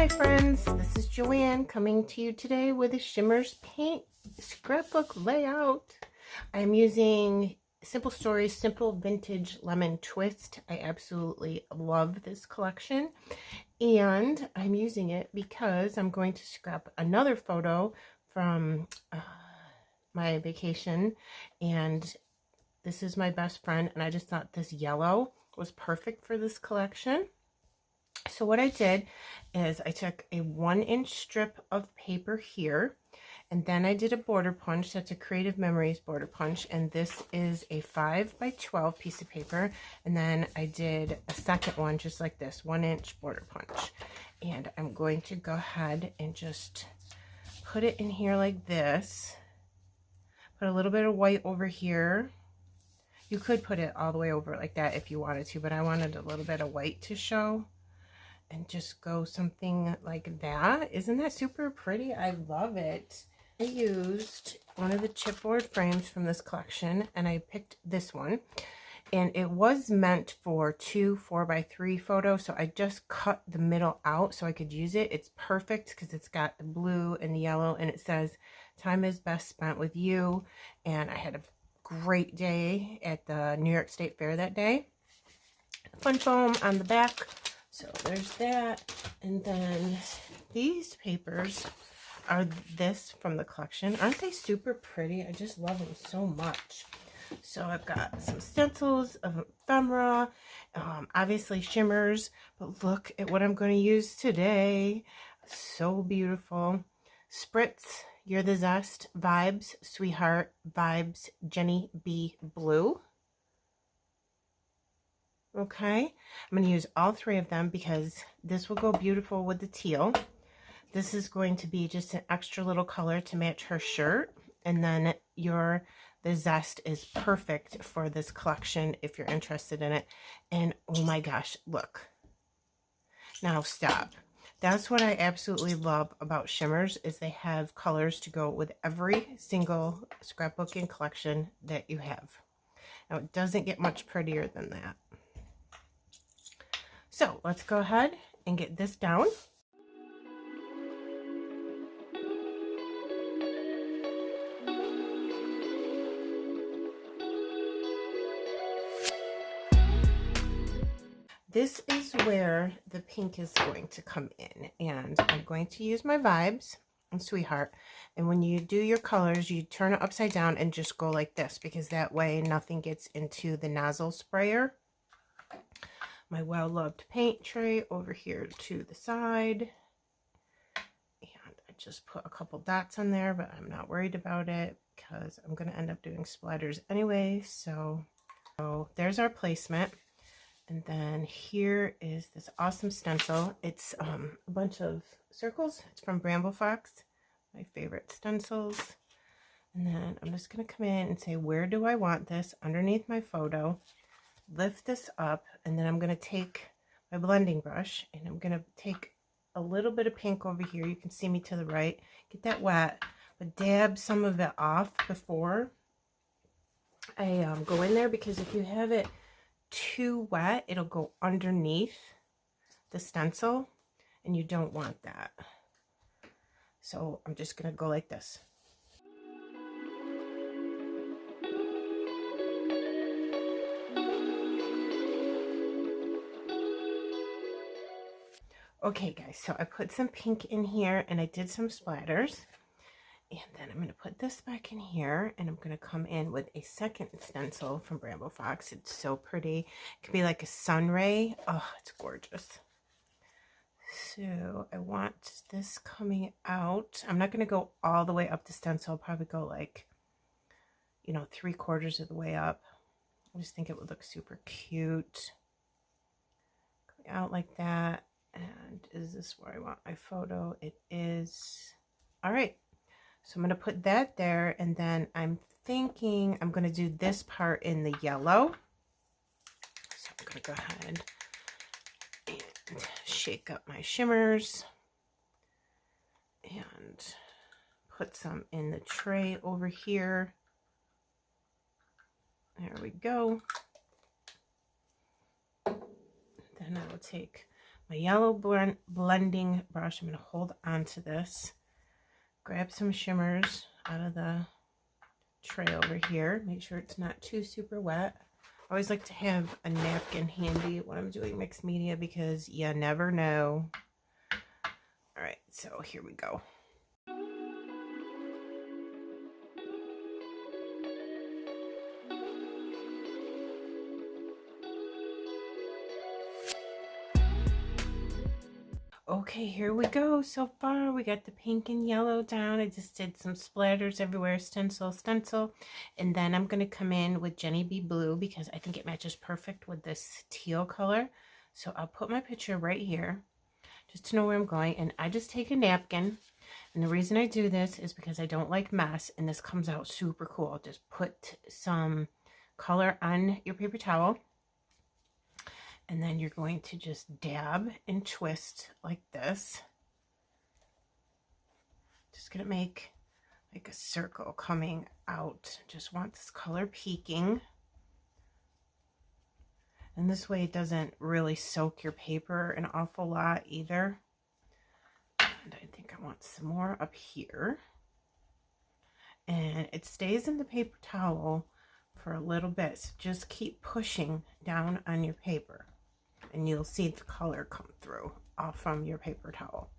my friends, this is Joanne coming to you today with a Shimmerz Paint scrapbook layout. I'm using Simple Stories Simple Vintage Lemon Twist. I absolutely love this collection, and I'm using it because I'm going to scrap another photo from my vacation, and this is my best friend, and I just thought this yellow was perfect for this collection. So what I did is I took a 1-inch strip of paper here, and then I did a border punch. That's a Creative Memories border punch, and this is a 5 by 12 piece of paper. And then I did a second one just like this, 1-inch border punch. And I'm going to go ahead and just put it in here like this. Put a little bit of white over here. You could put it all the way over like that if you wanted to, but I wanted a little bit of white to show. And just go something like that. Isn't that super pretty? I love it. I used one of the chipboard frames from this collection, and I picked this one. And it was meant for 2 4x3 photos, so I just cut the middle out so I could use it. It's perfect because it's got the blue and the yellow, and it says, "Time is best spent with you." And I had a great day at the New York State Fair that day. Fun foam on the back. So there's that, and then these papers are this from the collection. Aren't they super pretty? I just love them so much. So I've got some stencils of ephemera, obviously Shimmerz, but look at what I'm going to use today. So beautiful. Spritz, You're the Zest, Vibes, Sweetheart, Vibes, Jenny B. Blue. Okay, I'm going to use all 3 of them because this will go beautiful with the teal. This is going to be just an extra little color to match her shirt. And then the Zest is perfect for this collection if you're interested in it. And oh my gosh, look. Now stop. That's what I absolutely love about Shimmerz, is they have colors to go with every single scrapbooking collection that you have. Now it doesn't get much prettier than that. So let's go ahead and get this down. This is where the pink is going to come in, and I'm going to use my Vibes and Sweetheart. And when you do your colors, you turn it upside down and just go like this, because that way nothing gets into the nozzle sprayer. My well-loved paint tray over here to the side. And I just put a couple dots on there, but I'm not worried about it because I'm going to end up doing splatters anyway. So there's our placement. And then here is this awesome stencil. It's a bunch of circles. It's from Bramble Fox, my favorite stencils. And then I'm just going to come in and say, where do I want this underneath my photo? Lift this up, and then I'm going to take my blending brush, and I'm going to take a little bit of pink over here. You can see me to the right. Get that wet, but dab some of it off before I go in there, because if you have it too wet, it'll go underneath the stencil, and you don't want that. So I'm just going to go like this. Okay guys, so I put some pink in here, and I did some splatters, and then I'm going to put this back in here, and I'm going to come in with a second stencil from Bramble Fox. It's so pretty. It could be like a sun ray. Oh, it's gorgeous. So I want this coming out. I'm not going to go all the way up the stencil. I'll probably go like, 3/4 of the way up. I just think it would look super cute. Coming out like that. And is this where I want my photo? It is. All right. So I'm going to put that there. And then I'm thinking I'm going to do this part in the yellow. So I'm going to go ahead and shake up my Shimmerz. And put some in the tray over here. There we go. Then I will take my yellow blending brush. I'm going to hold on to this. Grab some shimmers out of the tray over here. Make sure it's not too super wet. I always like to have a napkin handy when I'm doing mixed media because you never know. All right, so here we go. Okay, here we go. So far, we got the pink and yellow down. I just did some splatters everywhere, stencil, and then I'm going to come in with Jenny B Blue because I think it matches perfect with this teal color. So I'll put my picture right here just to know where I'm going, and I just take a napkin, and the reason I do this is because I don't like mess, and this comes out super cool. Just put some color on your paper towel. And then you're going to just dab and twist like this. Just going to make like a circle coming out. Just want this color peeking. And this way it doesn't really soak your paper an awful lot either. And I think I want some more up here. And it stays in the paper towel for a little bit. So just keep pushing down on your paper. And you'll see the color come through off from your paper towel.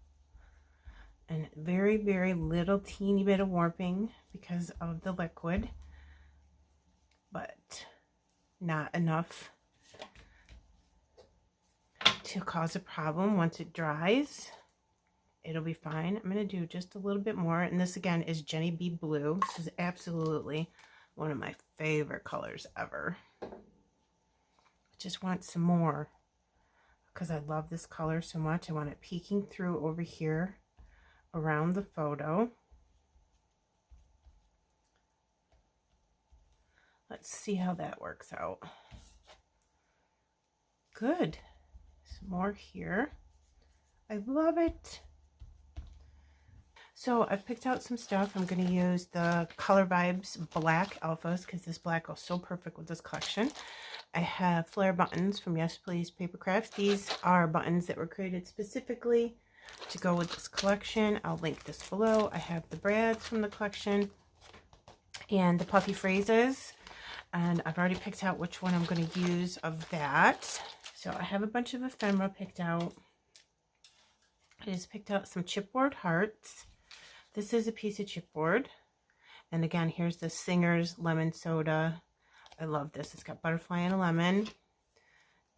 And very, very little teeny bit of warping because of the liquid, but not enough to cause a problem. Once it dries, it'll be fine. I'm going to do just a little bit more. And this again is Jenny B Blue. This is absolutely one of my favorite colors ever. I just want some more, because I love this color so much. I want it peeking through over here around the photo. Let's see how that works out. Good. Some more here. I love it. So I've picked out some stuff. I'm going to use the Color Vibes Black Alphas because this black goes so perfect with this collection. I have Flair buttons from Yes Please Paper Crafts. These are buttons that were created specifically to go with this collection. I'll link this below. I have the brads from the collection and the puffy phrases. And I've already picked out which one I'm going to use of that. So I have a bunch of ephemera picked out. I just picked out some chipboard hearts. This is a piece of chipboard. And again, here's the Singer's Lemon Soda. I love this. It's got butterfly and a lemon.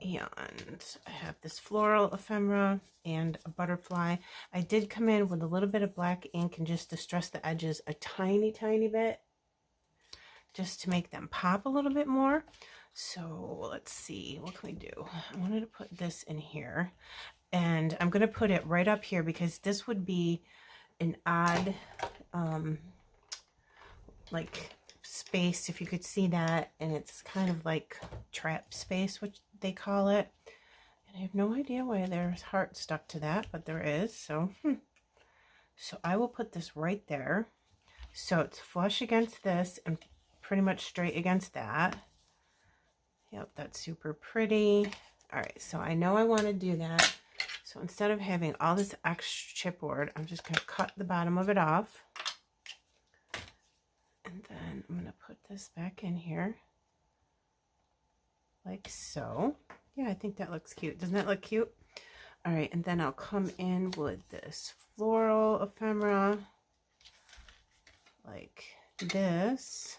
And I have this floral ephemera and a butterfly. I did come in with a little bit of black ink and just distress the edges a tiny, tiny bit, just to make them pop a little bit more. So let's see, what can we do? I wanted to put this in here, and I'm going to put it right up here because this would be an odd, like space, if you could see that, and it's kind of like trap space, which they call it. And I have no idea why there's heart stuck to that, but there is. So so I will put this right there, so it's flush against this and pretty much straight against that. Yep, that's super pretty. All right, so I know I want to do that. So instead of having all this extra chipboard, I'm just going to cut the bottom of it off. And then I'm going to put this back in here. Like so. Yeah, I think that looks cute. Doesn't that look cute? All right, and then I'll come in with this floral ephemera. Like this.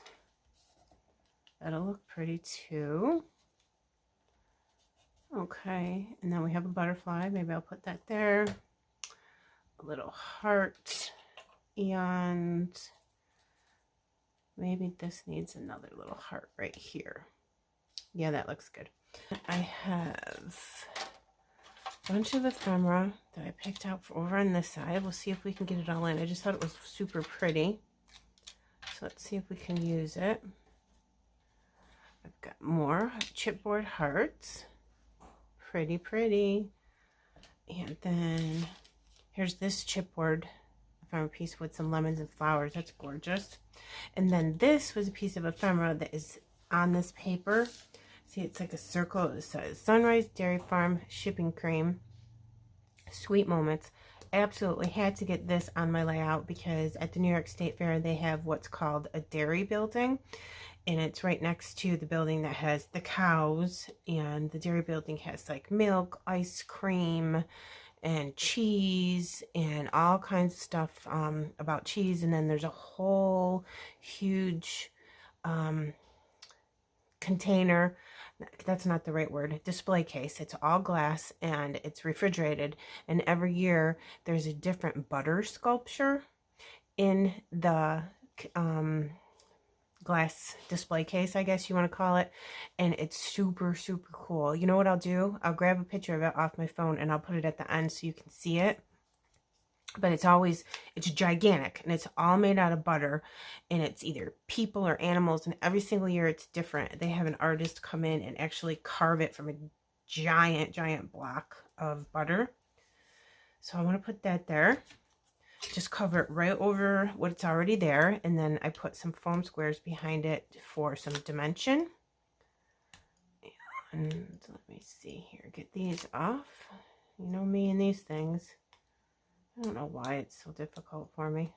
That'll look pretty too. Okay, and then we have a butterfly. Maybe I'll put that there. A little heart. And maybe this needs another little heart right here. Yeah, that looks good. I have a bunch of ephemera that I picked out for over on this side. We'll see if we can get it all in. I just thought it was super pretty. So let's see if we can use it. I've got more chipboard hearts. Pretty, pretty. And then here's this chipboard ephemera piece with some lemons and flowers. That's gorgeous. And then this was a piece of ephemera that is on this paper. See, it's like a circle. It says Sunrise Dairy Farm Shipping Cream. Sweet moments. Absolutely had to get this on my layout because at the New York State Fair they have what's called a dairy building, and it's right next to the building that has the cows, and the dairy building has like milk, ice cream, and cheese and all kinds of stuff about cheese. And then there's a whole huge container, that's not the right word, display case. It's all glass and it's refrigerated, and every year there's a different butter sculpture in the glass display case, I guess you want to call it, and it's super cool. You know what I'll do? I'll grab a picture of it off my phone and I'll put it at the end so you can see it. But it's gigantic, and it's all made out of butter, and it's either people or animals, and every single year it's different. They have an artist come in and actually carve it from a giant block of butter. So I want to put that there. Just cover it right over what's already there, and then I put some foam squares behind it for some dimension. And let me see here, get these off. You know me and these things. I don't know why it's so difficult for me.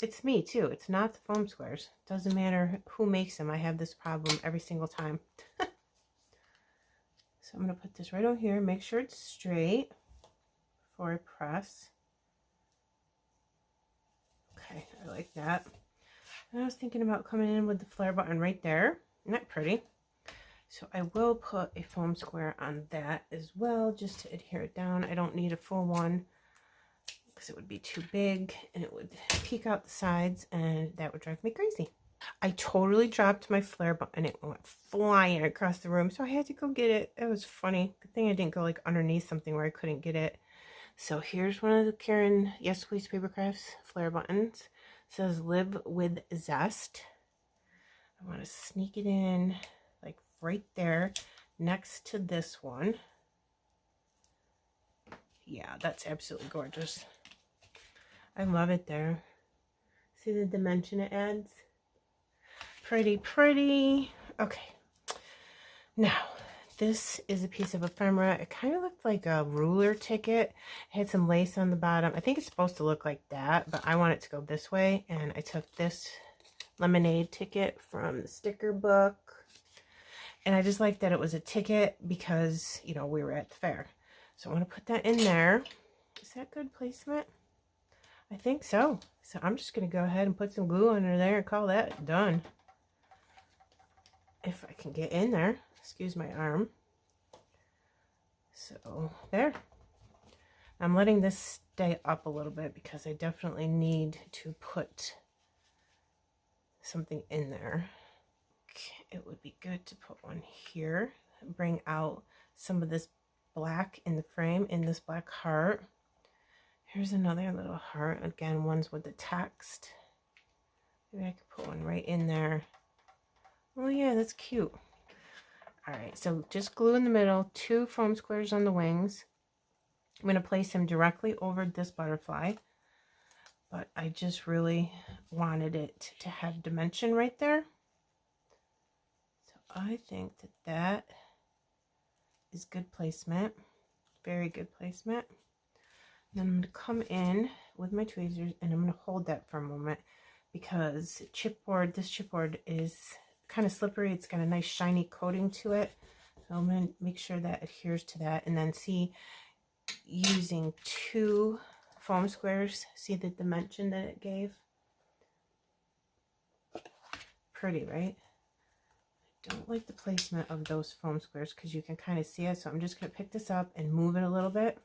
It's me too. It's not the foam squares. Doesn't matter who makes them. I have this problem every single time. So I'm going to put this right over here. Make sure it's straight before I press. Okay, I like that. And I was thinking about coming in with the flare button right there. Isn't that pretty? So I will put a foam square on that as well, just to adhere it down. I don't need a full one, because it would be too big and it would peek out the sides, and that would drive me crazy. I totally dropped my flare button. It went flying across the room, so I had to go get it. It was funny. Good thing I didn't go like underneath something where I couldn't get it. So here's one of the Karen Yes Please Paper Crafts flare buttons. It says live with zest. I want to sneak it in like right there next to this one. Yeah, that's absolutely gorgeous. I love it there. See the dimension it adds? Pretty. Okay. Now, this is a piece of ephemera. It kind of looked like a ruler ticket. It had some lace on the bottom. I think it's supposed to look like that, but I want it to go this way. And I took this lemonade ticket from the sticker book. And I just like that it was a ticket because, you know, we were at the fair. So I'm going to put that in there. Is that good placement? I think so. So I'm just going to go ahead and put some glue under there and call that done. If I can get in there. Excuse my arm. So there. I'm letting this stay up a little bit because I definitely need to put something in there. Okay, it would be good to put one here. Bring out some of this black in the frame, in this black heart. Here's another little heart. Again, one's with the text. Maybe I could put one right in there. Oh yeah, that's cute. Alright, so just glue in the middle, 2 foam squares on the wings. I'm going to place them directly over this butterfly. But I just really wanted it to have dimension right there. So I think that that is good placement. Very good placement. Then I'm going to come in with my tweezers and I'm going to hold that for a moment because this chipboard is kind of slippery. It's got a nice shiny coating to it. So I'm going to make sure that adheres to that, and then see, using 2 foam squares, see the dimension that it gave? Pretty, right? I don't like the placement of those foam squares because you can kind of see it. So I'm just going to pick this up and move it a little bit.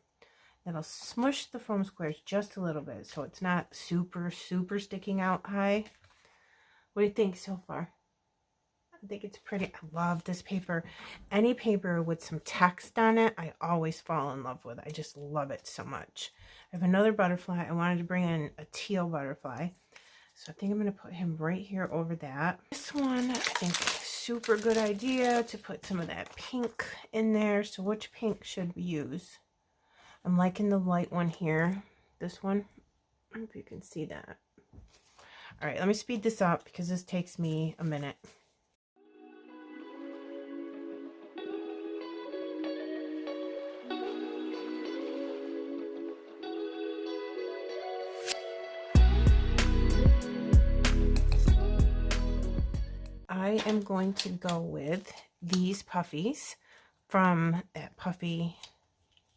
That'll smush the foam squares just a little bit so it's not super sticking out high. What do you think so far? I think it's pretty. I love this paper. Any paper with some text on it, I always fall in love with. I just love it so much. I have another butterfly. I wanted to bring in a teal butterfly. So I think I'm going to put him right here over that. This one, I think, super good idea to put some of that pink in there. So which pink should we use? I'm liking the light one here. This one. I don't know if you can see that. All right, let me speed this up because this takes me a minute. I am going to go with these puffies from that Puffy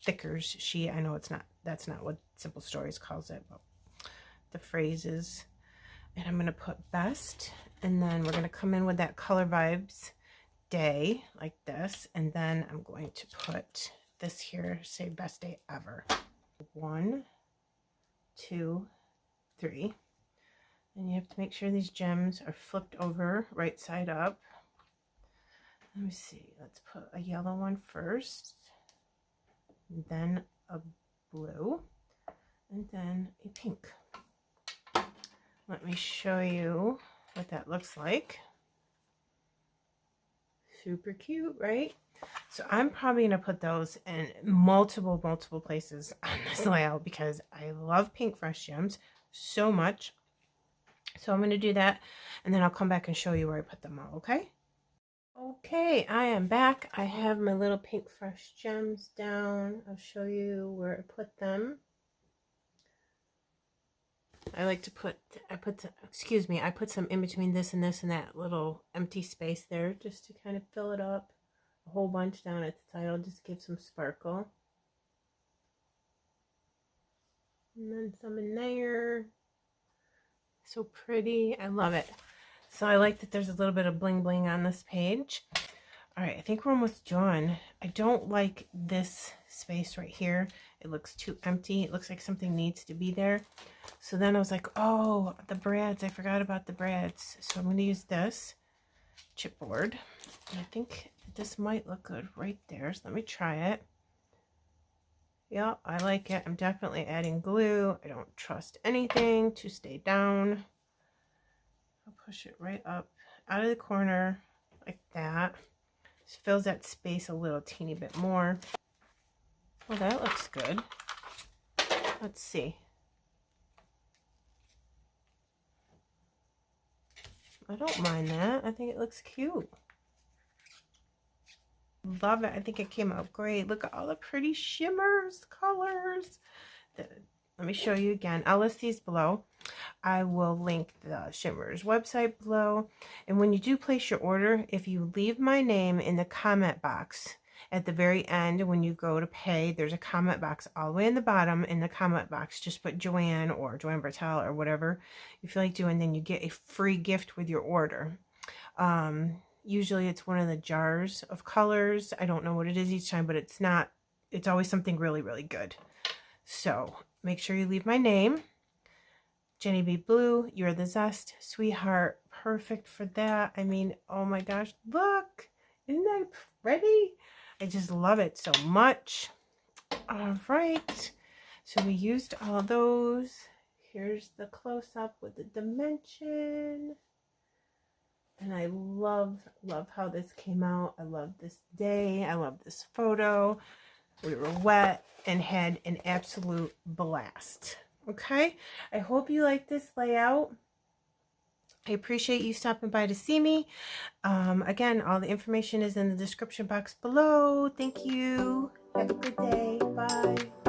Thickers sheet. I know that's not what Simple Stories calls it, but the phrases. And I'm going to put best, and then we're going to come in with that Color Vibes day like this, and then I'm going to put this here, say best day ever. 1, 2, 3. And you have to make sure these gems are flipped over right side up. Let me see, let's put a yellow one first, then a blue, and then a pink. Let me show you what that looks like. Super cute, right? So I'm probably going to put those in multiple places on this layout because I love pink fresh gems so much. So I'm going to do that, and then I'll come back and show you where I put them all, okay? Okay, I am back. I have my little pink fresh gems down. I'll show you where I put them. I like to put, I put some in between this and that little empty space there just to kind of fill it up. A whole bunch down at the title, just give some sparkle. And then some in there. So pretty. I love it. So I like that there's a little bit of bling bling on this page. All right, I think we're almost done. I don't like this space right here. It looks too empty. It looks like something needs to be there. So then I was like, oh, the brads. I forgot about the brads. So I'm going to use this chipboard. And I think this might look good right there. So let me try it. Yeah, I like it. I'm definitely adding glue. I don't trust anything to stay down. I'll push it right up out of the corner like that. Just fills that space a little teeny bit more. Well, that looks good. Let's see. I don't mind that. I think it looks cute. Love it. I think it came out great. Look at all the pretty shimmers colors. Let me show you again. I'll list these below. I will link the Shimmerz website below. And when you do place your order, if you leave my name in the comment box at the very end, when you go to pay, there's a comment box all the way in the bottom. In the comment box, just put Joanne or Joanne Bartell or whatever you feel like doing. Then you get a free gift with your order. Usually it's one of the jars of colors. I don't know what it is each time, but it's always something really, really good. So make sure you leave my name. Jenny B. Blue, you're the zest, sweetheart. Perfect for that. I mean, oh my gosh, look. Isn't that pretty? I just love it so much. All right. So we used all those. Here's the close-up with the dimension. And I love how this came out. I love this day. I love this photo. We were wet and had an absolute blast. Okay, I hope you like this layout. I appreciate you stopping by to see me. Again, all the information is in the description box below. Thank you. Have a good day. Bye.